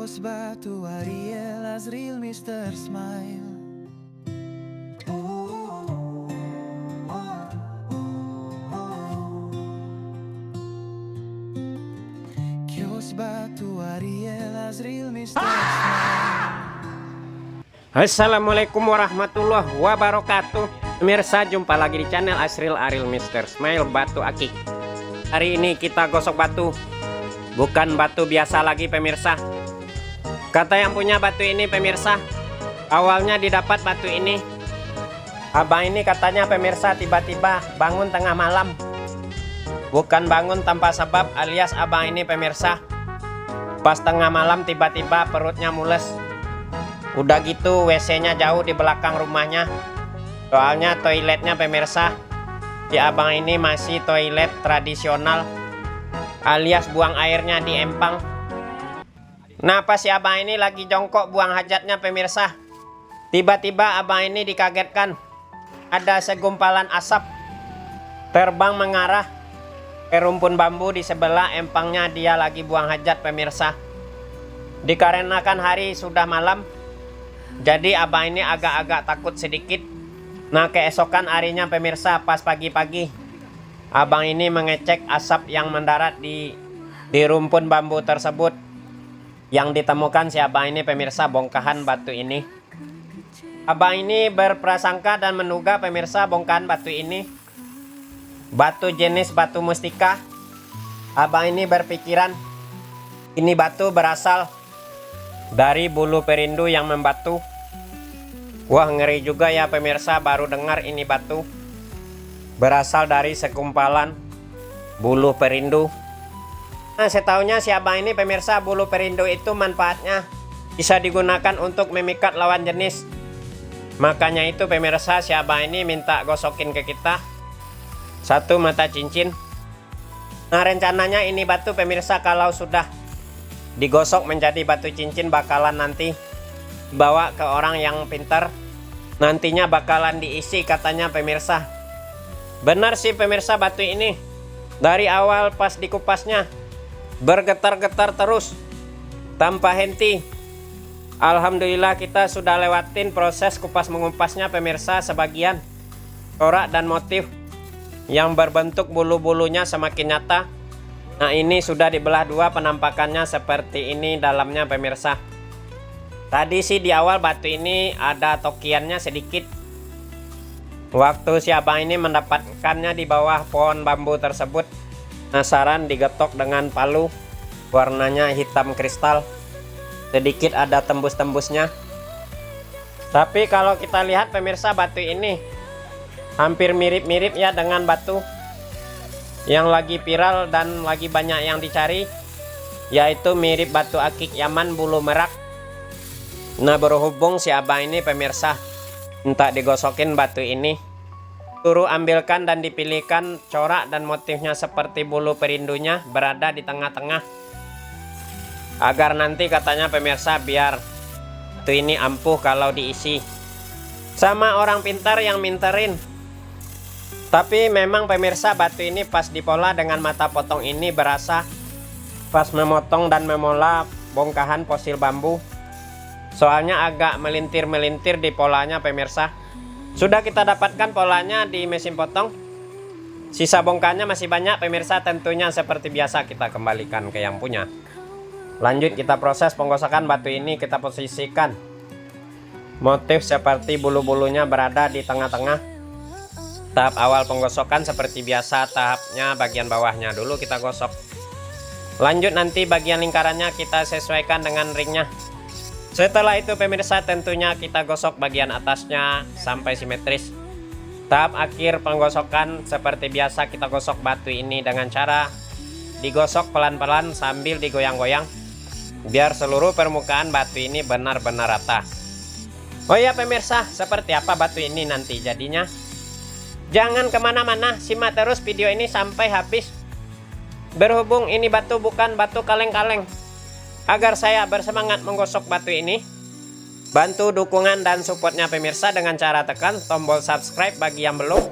Kios Batu Ariel Azril Mr. Smile. Kios Batu Ariel Azril Mr. Smile. Assalamualaikum warahmatullahi wabarakatuh. Pemirsa, jumpa lagi di channel Azril Ariel Mr. Smile Batu Akik. Hari ini kita gosok batu, bukan batu biasa lagi pemirsa. Kata yang punya batu ini pemirsa, awalnya didapat batu ini, abang ini katanya pemirsa tiba-tiba bangun tengah malam. Bukan bangun tanpa sebab, alias abang ini pemirsa pas tengah malam tiba-tiba perutnya mules. Udah gitu WC-nya jauh di belakang rumahnya. Soalnya toiletnya pemirsa di abang ini masih toilet tradisional, alias buang airnya di empang. Nah pas si abang ini lagi jongkok buang hajatnya pemirsa, tiba-tiba abang ini dikagetkan ada segumpalan asap terbang mengarah ke rumpun bambu di sebelah empangnya dia lagi buang hajat pemirsa. Dikarenakan hari sudah malam, jadi abang ini agak-agak takut sedikit. Nah keesokan harinya pemirsa pas pagi-pagi, abang ini mengecek asap yang mendarat di rumpun bambu tersebut. Yang ditemukan si abang ini pemirsa bongkahan batu ini. Abang ini berprasangka dan menduga pemirsa bongkahan batu ini batu jenis batu mustika. Abang ini berpikiran ini batu berasal dari bulu perindu yang membatu. Wah ngeri juga ya pemirsa, baru dengar ini batu berasal dari segumpalan bulu perindu. Nah setahunya si abang ini pemirsa, bulu perindu itu manfaatnya bisa digunakan untuk memikat lawan jenis. Makanya itu pemirsa si abang ini minta gosokin ke kita satu mata cincin. Nah rencananya ini batu pemirsa kalau sudah digosok menjadi batu cincin bakalan nanti bawa ke orang yang pintar, nantinya bakalan diisi katanya pemirsa. Benar sih pemirsa, batu ini dari awal pas dikupasnya bergetar-getar terus tanpa henti. Alhamdulillah kita sudah lewatin proses kupas mengupasnya pemirsa. Sebagian corak dan motif yang berbentuk bulu-bulunya semakin nyata. Nah ini sudah dibelah dua, penampakannya seperti ini dalamnya pemirsa. Tadi sih di awal batu ini ada tokiannya sedikit. Waktu si abang ini mendapatkannya di bawah pohon bambu tersebut, penasaran digetok dengan palu, warnanya hitam kristal, sedikit ada tembus-tembusnya. Tapi kalau kita lihat pemirsa, batu ini hampir mirip-mirip ya dengan batu yang lagi viral dan lagi banyak yang dicari, yaitu mirip batu akik Yaman bulu merak. Nah berhubung si abang ini pemirsa minta digosokin batu ini, suruh ambilkan dan dipilihkan corak dan motifnya seperti bulu perindunya berada di tengah-tengah, agar nanti katanya pemirsa biar batu ini ampuh kalau diisi. Sama orang pintar yang minterin. Tapi memang pemirsa batu ini pas dipola dengan mata potong ini berasa pas memotong dan memola bongkahan fosil bambu. Soalnya agak melintir-melintir di polanya pemirsa. Sudah kita dapatkan polanya di mesin potong. Sisa bongkahannya masih banyak pemirsa, tentunya seperti biasa kita kembalikan ke yang punya. Lanjut kita proses penggosokan batu ini, kita posisikan motif seperti bulu-bulunya berada di tengah-tengah. Tahap awal penggosokan seperti biasa, tahapnya bagian bawahnya dulu kita gosok. Lanjut nanti bagian lingkarannya kita sesuaikan dengan ringnya. Setelah itu pemirsa tentunya kita gosok bagian atasnya sampai simetris. Tahap akhir penggosokan seperti biasa kita gosok batu ini dengan cara digosok pelan-pelan sambil digoyang-goyang biar seluruh permukaan batu ini benar-benar rata. Oh ya pemirsa, seperti apa batu ini nanti jadinya? Jangan kemana-mana, simak terus video ini sampai habis. Berhubung ini batu bukan batu kaleng-kaleng, agar saya bersemangat menggosok batu ini, bantu dukungan dan supportnya pemirsa dengan cara tekan tombol subscribe bagi yang belum,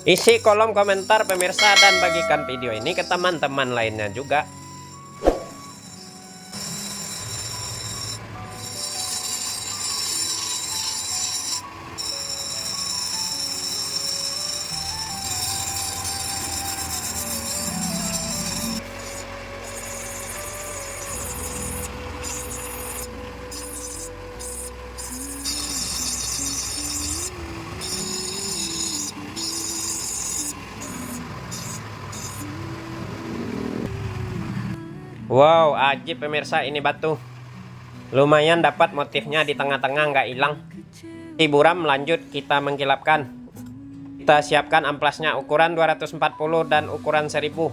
isi kolom komentar pemirsa, dan bagikan video ini ke teman-teman lainnya juga. Wow, ajib pemirsa ini batu. Lumayan dapat motifnya di tengah-tengah, nggak hilang. Buram lanjut kita mengkilapkan. Kita siapkan amplasnya ukuran 240 dan ukuran 1000.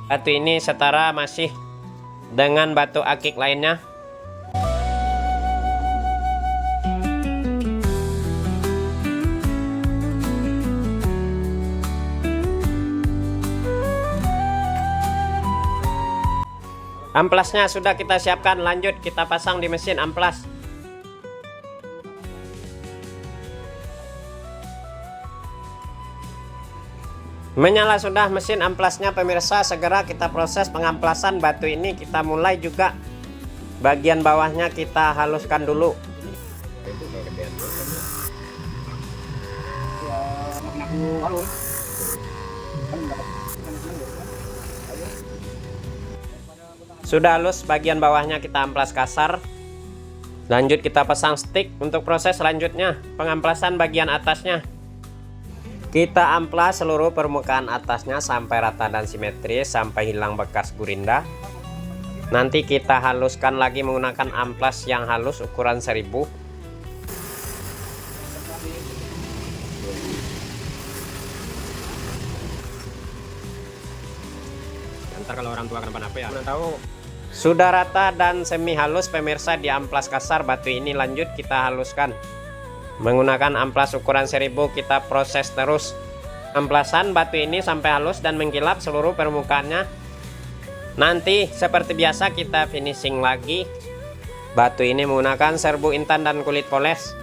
Batu ini setara masih dengan batu akik lainnya. Amplasnya sudah kita siapkan, lanjut kita pasang di mesin amplas. Menyala sudah mesin amplasnya pemirsa, segera kita proses pengamplasan batu ini. Kita mulai juga bagian bawahnya kita haluskan dulu. Sudah halus bagian bawahnya, kita amplas kasar. Lanjut kita pasang stick untuk proses selanjutnya, pengamplasan bagian atasnya. Kita amplas seluruh permukaan atasnya sampai rata dan simetris, sampai hilang bekas gurinda. Nanti kita haluskan lagi menggunakan amplas yang halus ukuran 1000. Ntar kalau orang tua kenapa-napa ya, mana tahu. Sudah rata dan semi halus pemirsa di amplas kasar batu ini, lanjut kita haluskan. Menggunakan amplas ukuran 1000 kita proses terus amplasan batu ini sampai halus dan mengkilap seluruh permukaannya. Nanti seperti biasa kita finishing lagi batu ini menggunakan serbu intan dan kulit poles.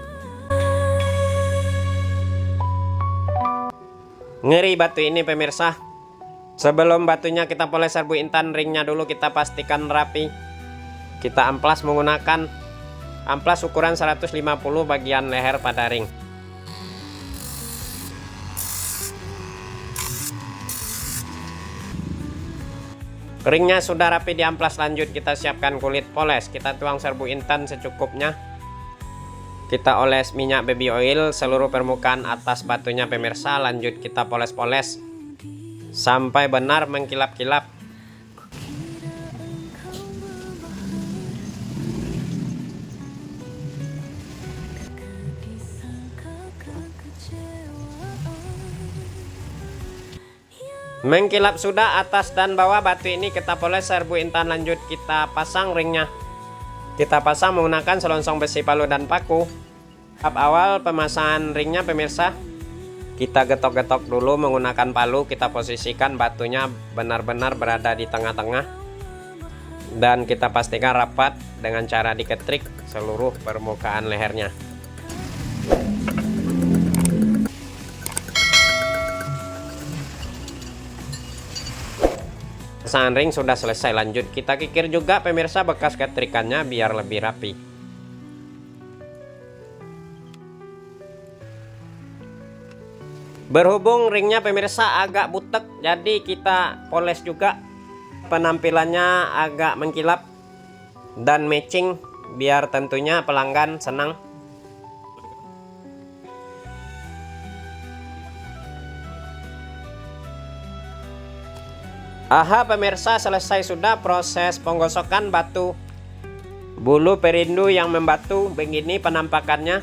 Ngeri batu ini pemirsa. Sebelum batunya kita poles serbu intan, ringnya dulu kita pastikan rapi. Kita amplas menggunakan amplas ukuran 150 bagian leher pada ring. Ringnya sudah rapi di amplas, lanjut kita siapkan kulit poles. Kita tuang serbu intan secukupnya. Kita oles minyak baby oil seluruh permukaan atas batunya pemirsa, lanjut kita poles-poles sampai benar mengkilap-kilap. Mengkilap sudah atas dan bawah batu ini, kita poles serbu intan, lanjut kita pasang ringnya. Kita pasang menggunakan selongsong besi palu dan paku. Tahap awal pemasangan ringnya pemirsa, kita getok-getok dulu menggunakan palu. Kita posisikan batunya benar-benar berada di tengah-tengah dan kita pastikan rapat dengan cara diketrik seluruh permukaan lehernya. Pasangan ring sudah selesai, lanjut kita kikir juga pemirsa bekas ketrikannya biar lebih rapi. Berhubung ringnya pemirsa agak butek, jadi kita poles juga penampilannya agak mengkilap dan matching biar tentunya pelanggan senang. Aha pemirsa, selesai sudah proses penggosokan batu bulu perindu yang membatu. Begini penampakannya.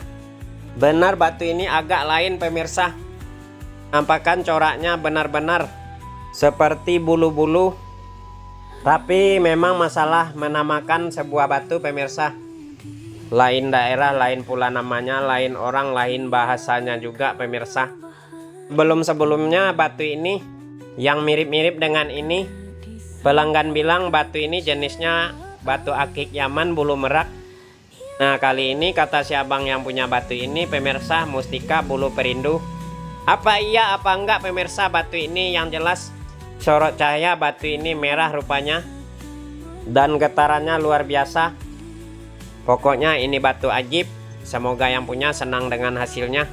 Benar batu ini agak lain pemirsa. Penampakan coraknya benar-benar seperti bulu-bulu. Tapi memang masalah menamakan sebuah batu pemirsa, lain daerah, lain pula namanya, lain orang, lain bahasanya juga pemirsa. Sebelumnya batu ini yang mirip-mirip dengan ini, pelanggan bilang batu ini jenisnya batu akik Yaman bulu merak. Nah kali ini kata si abang yang punya batu ini pemirsa, mustika bulu perindu. Apa iya apa enggak pemirsa, batu ini yang jelas sorot cahaya batu ini merah rupanya dan getarannya luar biasa. Pokoknya ini batu ajib, semoga yang punya senang dengan hasilnya.